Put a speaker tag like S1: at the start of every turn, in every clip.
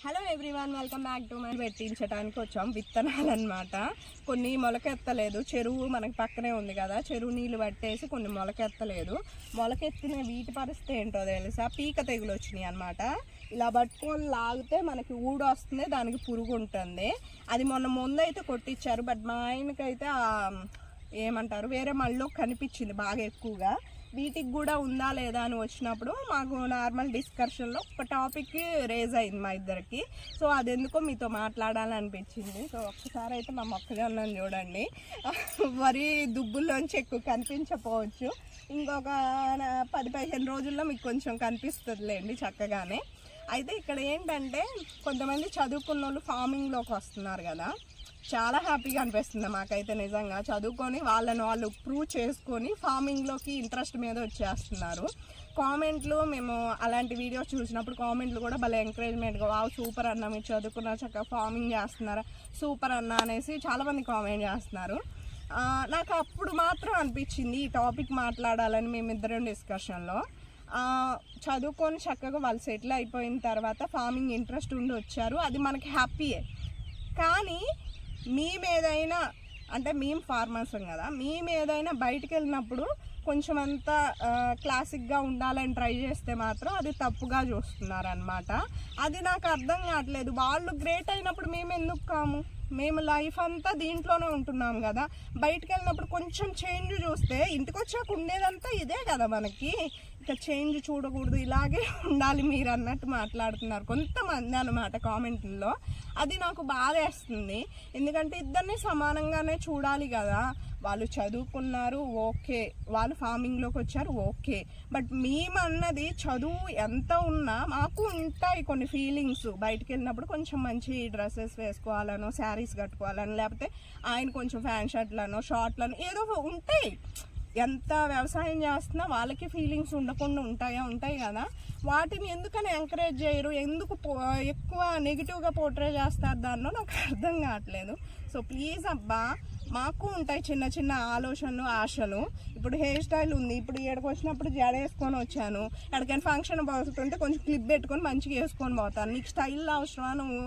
S1: Hello everyone, welcome back to my పెట్టించడానికి వచ్చాం విత్తనాలు అన్నమాట. కొన్ని మొలకెత్తలేదు, చెరువు మనకి పక్కనే ఉంది కదా, చెరువు నీళ్ళు పట్టేసి కొన్ని మొలకెత్తలేదు. మొలకెత్తిన వీటి పరిస్థితి ఏంటో తెలుసా, పీక తెగులు వచ్చినాయి అనమాట. ఇలా పట్టుకొని లాగితే మనకి ఊడు వస్తుంది, దానికి పురుగు ఉంటుంది. అది మొన్న ముందైతే కొట్టించారు, బట్ మా ఆయనకైతే ఏమంటారు వేరే మళ్ళీ కనిపించింది బాగా ఎక్కువగా. వీటికి కూడా ఉందా లేదా అని వచ్చినప్పుడు మాకు నార్మల్ డిస్కషన్లో ఒక టాపిక్ రేజ్ అయింది మా ఇద్దరికి. సో అది ఎందుకో మీతో మాట్లాడాలనిపించింది. సో ఒక్కసారి అయితే మా మొక్కజొన్నను చూడండి, వరి దుబ్బుల్లోంచి ఎక్కువ కనిపించకపోవచ్చు, ఇంకొక 10-15 రోజుల్లో మీకు కొంచెం కనిపిస్తుందిలేండి చక్కగానే. అయితే ఇక్కడ ఏంటంటే కొంతమంది చదువుకున్న వాళ్ళు ఫార్మింగ్లోకి వస్తున్నారు కదా, చాలా హ్యాపీగా అనిపిస్తుంది మాకైతే. నిజంగా చదువుకొని వాళ్ళని వాళ్ళు ప్రూవ్ చేసుకొని ఫార్మింగ్లోకి ఇంట్రెస్ట్ మీద వచ్చేస్తున్నారు. కామెంట్లు మేము అలాంటి వీడియోస్ చూసినప్పుడు కామెంట్లు కూడా భలే ఎంకరేజ్మెంట్గా, వావ్ సూపర్ అన్న, మీరు చదువుకున్నారు చక్కగా ఫార్మింగ్ చేస్తున్నారా సూపర్ అన్న అనేసి చాలామంది కామెంట్ చేస్తున్నారు. నాకు అప్పుడు మాత్రం అనిపించింది ఈ టాపిక్ మాట్లాడాలని. మేమిద్దరం డిస్కషన్లో చదువుకొని చక్కగా వాళ్ళు సెటిల్ అయిపోయిన తర్వాత ఫార్మింగ్ ఇంట్రెస్ట్ ఉండి వచ్చారు, అది మనకి హ్యాపీయే. కానీ మేమేదైనా అంటే మేము ఫార్మర్స్ కదా, మేమేదైనా బయటికి వెళ్ళినప్పుడు కొంచెం అంతా క్లాసిక్గా ఉండాలని ట్రై చేస్తే మాత్రం అది తప్పుగా చూస్తున్నారు అనమాట. అది నాకు అర్థం కావట్లేదు. వాళ్ళు గ్రేట్ అయినప్పుడు మేము ఎందుకు కాము? మేము లైఫ్ అంతా దీంట్లోనే ఉంటున్నాం కదా, బయటకు వెళ్ళినప్పుడు కొంచెం చేంజ్ చూస్తే ఇంటికి వచ్చాక ఉండేదంతా ఇదే కదా మనకి. ఇక చేంజ్ చూడకూడదు, ఇలాగే ఉండాలి మీరు అన్నట్టు మాట్లాడుతున్నారు కొంతమంది అనమాట కామెంట్లో. అది నాకు బాధేస్తుంది, ఎందుకంటే ఇద్దరిని సమానంగానే చూడాలి కదా. వాళ్ళు చదువుకున్నారు ఓకే, వాళ్ళు ఫార్మింగ్లోకి వచ్చారు ఓకే, బట్ మేమన్నది చదువు ఎంత ఉన్నా మాకు ఉంటాయి కొన్ని ఫీలింగ్స్. బయటకు వెళ్ళినప్పుడు కొంచెం మంచి డ్రెస్సెస్ వేసుకోవాలనో, శారీస్ కట్టుకోవాలని, లేకపోతే ఆయన కొంచెం ఫ్యాన్ షర్ట్లను షార్ట్లను ఏదో ఉంటాయి. ఎంత వ్యవసాయం చేస్తున్నా వాళ్ళకి ఫీలింగ్స్ ఉండకుండా ఉంటాయి కదా. వాటిని ఎందుకని ఎంకరేజ్ చేయరు, ఎందుకు ఎక్కువ నెగిటివ్గా పోర్ట్రే చేస్తారు దానిలో నాకు అర్థం కావట్లేదు. సో ప్లీజ్ అబ్బా, మాకు ఉంటాయి చిన్న చిన్న ఆలోచనలు ఆశలు. ఇప్పుడు హెయిర్ స్టైల్ ఉంది, ఇప్పుడు ఏడకు వచ్చినప్పుడు జడ వేసుకొని వచ్చాను, ఎక్కడికైనా ఫంక్షన్ పోతుంటే కొంచెం క్లిప్ పెట్టుకొని మంచిగా వేసుకొని పోతాను. నీకు స్టైల్ అవసరమా నువ్వు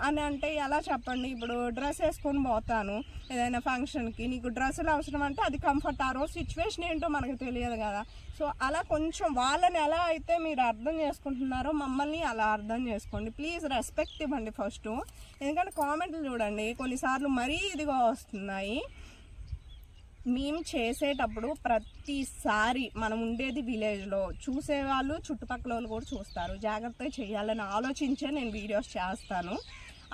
S1: అని అంటే ఎలా చెప్పండి? ఇప్పుడు డ్రెస్ వేసుకొని పోతాను ఏదైనా ఫంక్షన్కి, నీకు డ్రెస్సులు అవసరం అంటే అది కంఫర్ట్, ఆ రోజు సిచ్యువేషన్ ఏంటో మనకు తెలియదు కదా. సో అలా కొంచెం వాళ్ళని ఎలా అయితే మీరు అర్థం చేసుకుంటున్నారో మమ్మల్ని అలా అర్థం చేసుకోండి. ప్లీజ్ రెస్పెక్ట్ ఇవ్వండి ఫస్ట్. ఎందుకంటే కామెంట్లు చూడండి కొన్నిసార్లు మరీ ఇదిగా వస్తున్నాయి. మేము చేసేటప్పుడు ప్రతిసారి మనం ఉండేది విలేజ్లో, చూసేవాళ్ళు చుట్టుపక్కల వాళ్ళు కూడా చూస్తారు, జాగ్రత్తగా చేయాలని ఆలోచించే నేను వీడియోస్ చేస్తాను.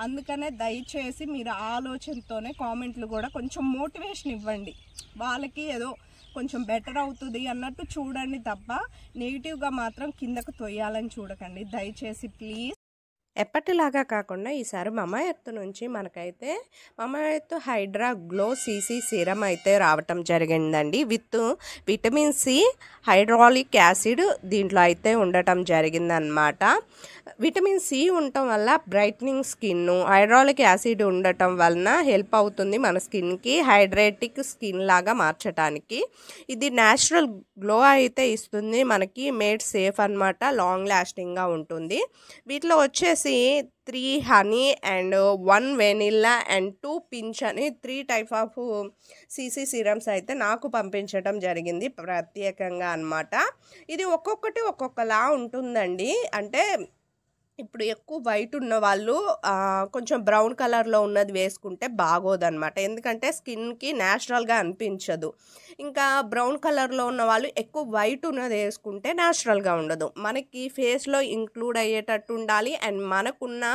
S1: అందుకనే దయచేసి మీరు ఆలోచనతోనే కామెంట్లు కూడా కొంచెం మోటివేషన్ ఇవ్వండి, వాళ్ళకి ఏదో కొంచెం బెటర్ అవుతుంది అన్నట్టు చూడండి తప్ప నెగిటివ్గా మాత్రం కిందకు తొయ్యాలని చూడకండి దయచేసి ప్లీజ్. ఎప్పటిలాగా కాకుండా ఈసారి మమా ఎర్త్ నుంచి మనకైతే Mamaearth Hydra Glow CC serum అయితే రావటం జరిగిందండి, with vitamin C, hydraulic acid దీంట్లో అయితే ఉండటం జరిగిందనమాట. విటమిన్ C ఉండటం వల్ల బ్రైట్నింగ్ స్కిన్, హైడ్రాలిక్ యాసిడ్ ఉండటం వలన హెల్ప్ అవుతుంది మన స్కిన్కి హైడ్రేటిక్ స్కిన్ లాగా మార్చడానికి. ఇది న్యాచురల్ గ్లో అయితే ఇస్తుంది మనకి, మేడ్ సేఫ్ అనమాట, లాంగ్ లాస్టింగ్గా ఉంటుంది. వీటిలో వచ్చేసి 3 honey and 1 vanilla and 2 pinch అని 3 టైప్ ఆఫ్ CC సీరమ్స్ అయితే నాకు పంపించడం జరిగింది ప్రత్యేకంగా అనమాట. ఇది ఒక్కొక్కటి ఒక్కొక్కలా ఉంటుందండి. అంటే ఇప్పుడు ఎక్కువ వైట్ ఉన్న వాళ్ళు కొంచెం బ్రౌన్ కలర్లో ఉన్నది వేసుకుంటే బాగోదన్నమాట, ఎందుకంటే స్కిన్కి న్యాచురల్గా అనిపించదు. ఇంకా బ్రౌన్ కలర్లో ఉన్న వాళ్ళు ఎక్కువ వైట్ ఉన్నది వేసుకుంటే న్యాచురల్గా ఉండదు. మనకి ఫేస్లో ఇంక్లూడ్ అయ్యేటట్టు ఉండాలి, అండ్ మనకున్న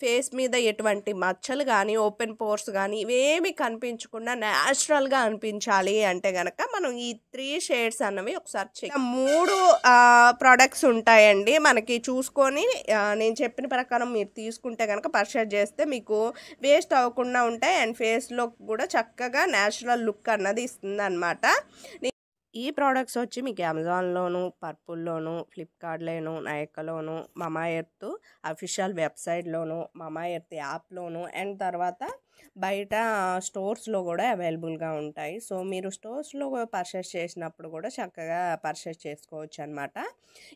S1: ఫేస్ మీద ఎటువంటి మచ్చలు కానీ ఓపెన్ పోర్స్ కానీ ఇవేమి కనిపించకుండా న్యాచురల్గా అనిపించాలి అంటే కనుక మనం ఈ 3 షేడ్స్ అన్నవి ఒకసారి 3 ప్రోడక్ట్స్ ఉంటాయండి మనకి. చూసుకొని నేను చెప్పిన ప్రకారం మీరు తీసుకుంటే కనుక పర్చేజ్ చేస్తే మీకు వేస్ట్ అవ్వకుండా ఉంటాయి, అండ్ ఫేస్లో కూడా చక్కగా న్యాచురల్ లుక్ అన్నది ఇస్తుంది అనమాట. ఈ ప్రోడక్ట్స్ వచ్చి మీకు అమెజాన్లోను, పర్పుల్లోను, ఫ్లిప్కార్ట్లోను, నైకాలోను, మమా ఎర్త్ అఫీషియల్ వెబ్సైట్లోను, మమా ఎర్త్ యాప్లోను అండ్ తర్వాత బయట స్టోర్స్లో కూడా అవైలబుల్గా ఉంటాయి. సో మీరు స్టోర్స్లో పర్చేస్ చేసినప్పుడు కూడా చక్కగా పర్చేస్ చేసుకోవచ్చు అనమాట.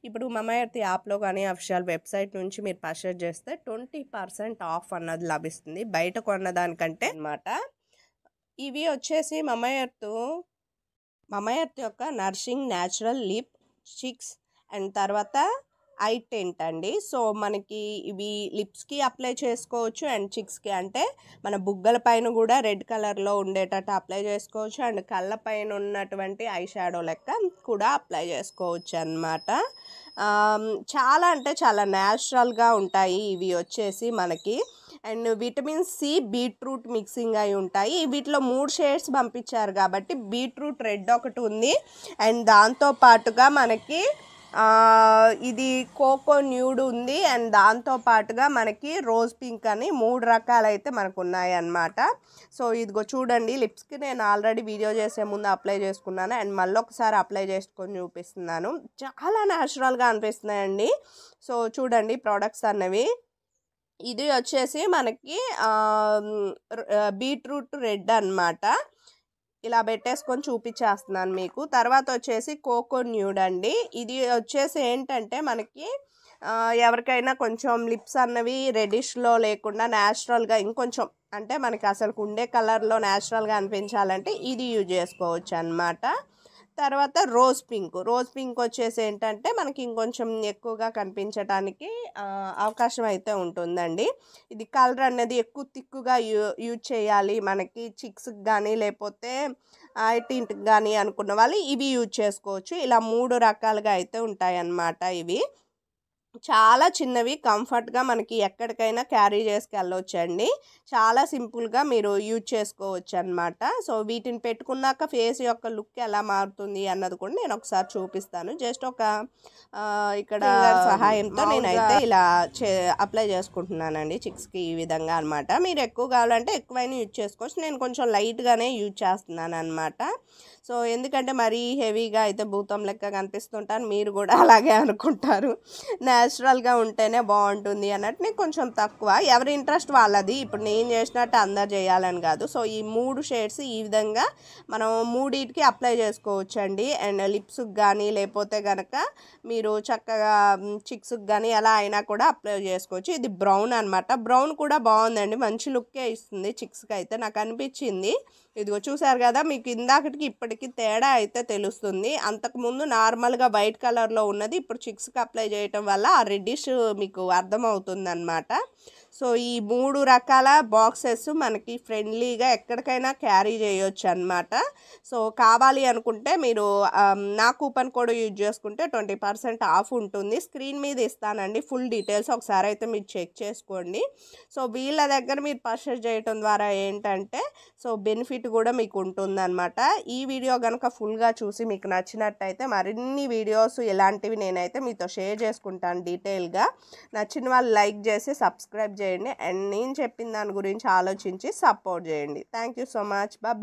S1: ఇప్పుడు మమా ఎర్త్ యాప్లో కానీ అఫీషియల్ వెబ్సైట్ నుంచి మీరు పర్చేస్ చేస్తే 20% ఆఫ్ అన్నది లభిస్తుంది బయట కొన్నదానికంటే అనమాట. ఇవి వచ్చేసి మమా ఎర్త్ యొక్క nourishing natural lip chicks and తర్వాత ఐ టెంట్ అండి. సో మనకి ఇవి లిప్స్కి అప్లై చేసుకోవచ్చు అండ్ చిక్స్కి అంటే మన బుగ్గల పైన కూడా రెడ్ కలర్లో ఉండేటట్టు అప్లై చేసుకోవచ్చు అండ్ కళ్ళ పైన ఉన్నటువంటి ఐ షాడో లెక్క కూడా అప్లై చేసుకోవచ్చు అన్నమాట. చాలా అంటే చాలా న్యాచురల్గా ఉంటాయి ఇవి వచ్చేసి మనకి. And vitamin C beetroot mixing అయి ఉంటాయి. వీటిలో 3 షేడ్స్ పంపించారు కాబట్టి బీట్రూట్ రెడ్ ఒకటి ఉంది అండ్ దాంతో పాటుగా మనకి ఇది కోకో న్యూడ్ ఉంది అండ్ దాంతో పాటుగా మనకి రోజ్ పింక్ అని 3 రకాలైతే మనకు ఉన్నాయి అన్నమాట. సో ఇదిగో చూడండి, లిప్స్కి నేను ఆల్రెడీ వీడియో చేసే ముందు అప్లై చేసుకున్నాను అండ్ మళ్ళీ ఒకసారి అప్లై చేసుకొని చూపిస్తున్నాను. చాలా న్యాచురల్గా అనిపిస్తున్నాయండి. సో చూడండి ప్రోడక్ట్స్ అన్నవి. ఇది వచ్చేసి మనకి బీట్రూట్ రెడ్ అన్నమాట. ఇలా పెట్టేసుకొని చూపించేస్తున్నాను మీకు. తర్వాత వచ్చేసి కోకో న్యూడ్ అండి. ఇది వచ్చేసి ఏంటంటే మనకి ఎవరికైనా కొంచెం లిప్స్ అన్నవి రెడిష్లో లేకుండా న్యాచురల్గా ఇంకొంచెం అంటే మనకి అసలు ఉండే కలర్లో న్యాచురల్గా అనిపించాలంటే ఇది యూజ్ చేసుకోవచ్చు అన్నమాట. తర్వాత రోజ్ పింక్ వచ్చేసి ఏంటంటే మనకి ఇంకొంచెం ఎక్కువగా కనిపించడానికి అవకాశం అయితే ఉంటుందండి. ఇది కలర్ అనేది ఎక్కువ థిక్గా యూజ్ చేయాలి మనకి చిక్స్కి కానీ లేకపోతే ఐ టింట్కి కానీ అనుకున్న వాళ్ళు ఇవి యూజ్ చేసుకోవచ్చు. ఇలా 3 రకాలుగా అయితే ఉంటాయి అన్నమాట. ఇవి చాలా చిన్నవి, కంఫర్ట్గా మనకి ఎక్కడికైనా క్యారీ చేసుకెళ్ళొచ్చండి. చాలా సింపుల్గా మీరు యూజ్ చేసుకోవచ్చు అన్నమాట. సో వీటిని పెట్టుకున్నాక ఫేస్ యొక్క లుక్ ఎలా మారుతుంది అన్నది కూడా నేను ఒకసారి చూపిస్తాను. జస్ట్ ఒక ఇక్కడ సహాయంతో నేనైతే ఇలా అప్లై చేసుకుంటున్నానండి చిక్స్కి ఈ విధంగా అనమాట. మీరు ఎక్కువ కావాలంటే ఎక్కువైనా యూజ్ చేసుకోవచ్చు. నేను కొంచెం లైట్గానే యూజ్ చేస్తున్నాను అనమాట. సో ఎందుకంటే మరీ హెవీగా అయితే భూతం లెక్క కనిపిస్తుంటాను, మీరు కూడా అలాగే అనుకుంటారు. న్యాచురల్గా ఉంటేనే బాగుంటుంది అన్నట్టు నేను కొంచెం తక్కువ, ఎవరి ఇంట్రెస్ట్ వాళ్ళది. ఇప్పుడు నేను చేసినట్టు అందరు చేయాలని కాదు. సో ఈ 3 షేడ్స్ ఈ విధంగా మనం 3టికి అప్లై చేసుకోవచ్చు అండి. అండ్ లిప్స్కి కానీ లేకపోతే కనుక మీరు చక్కగా చిక్స్కి కానీ ఎలా అయినా కూడా అప్లై చేసుకోవచ్చు. ఇది బ్రౌన్ అనమాట. బ్రౌన్ కూడా బాగుందండి, మంచి లుక్కే ఇస్తుంది చిక్స్కి అయితే నాకు అనిపించింది. ఇదిగో చూసారు కదా, మీకు ఇందాకటికి ఇప్పటికి తేడా అయితే తెలుస్తుంది. అంతకుముందు నార్మల్గా వైట్ కలర్లో ఉన్నది ఇప్పుడు చిక్స్కి అప్లై చేయటం వల్ల ఆ రెడ్డిష్ మీకు అర్థమవుతుంది అన్నమాట. సో ఈ 3 రకాల బాక్సెస్ మనకి ఫ్రెండ్లీగా ఎక్కడికైనా క్యారీ చేయొచ్చు అన్నమాట. సో కావాలి అనుకుంటే మీరు నా కూపన్ కోడ్ యూజ్ చేసుకుంటే 20% ఆఫ్ ఉంటుంది. స్క్రీన్ మీద ఇస్తానండి ఫుల్ డీటెయిల్స్, ఒకసారి అయితే మీరు చెక్ చేసుకోండి. సో వీళ్ళ దగ్గర మీరు పర్చేస్ చేయటం ద్వారా ఏంటంటే సో బెనిఫిట్ కూడా మీకు ఉంటుందన్నమాట. ఈ వీడియో కనుక ఫుల్గా చూసి మీకు నచ్చినట్టయితే మరిన్ని వీడియోస్ ఇలాంటివి నేనైతే మీతో షేర్ చేసుకుంటాను డీటెయిల్గా. నచ్చిన వాళ్ళు లైక్ చేసి సబ్స్క్రైబ్ చేయండి అండ్ నేను చెప్పిన దాని గురించి ఆలోచించి సపోర్ట్ చేయండి. Thank you so much. Bye.